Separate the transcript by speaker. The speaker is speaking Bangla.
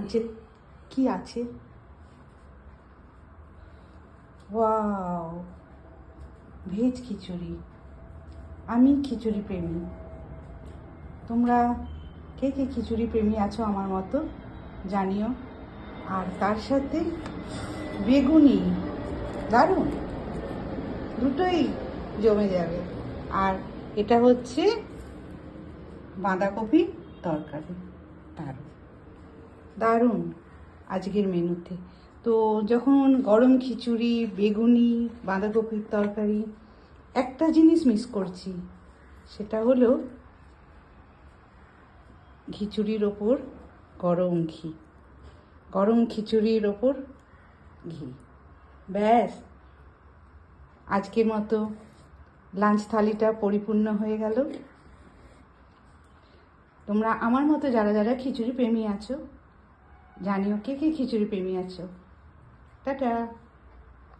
Speaker 1: লাঞ্চে কি আছে। ওয়াও, ভেজ খিচুড়ি। আমি খিচুড়ি প্রেমী। তোমরা কে কে খিচুড়ি প্রেমী আছো আমার মতো জানিও। আর তার সাথে বেগুনি, দারুণ, দুটোই জমে যাবে। আর এটা হচ্ছে বাঁধাকপি তরকারি। দারুণ দারুণ আজকের মেনুতে। তো যখন গরম খিচুড়ি, বেগুনি, বাঁধাকপির তরকারি, একটা জিনিস মিস করছি, সেটা হলো খিচুড়ির ওপর গরম ঘি। গরম খিচুড়ির ওপর ঘি, ব্যাস আজকের মতো লাঞ্চ থালিটা পরিপূর্ণ হয়ে গেল। তোমরা আমার মতো যারা যারা খিচুড়ি প্রেমী আছো জানিও কে কে খিচুড়ি প্রেমী আছো। টাটা।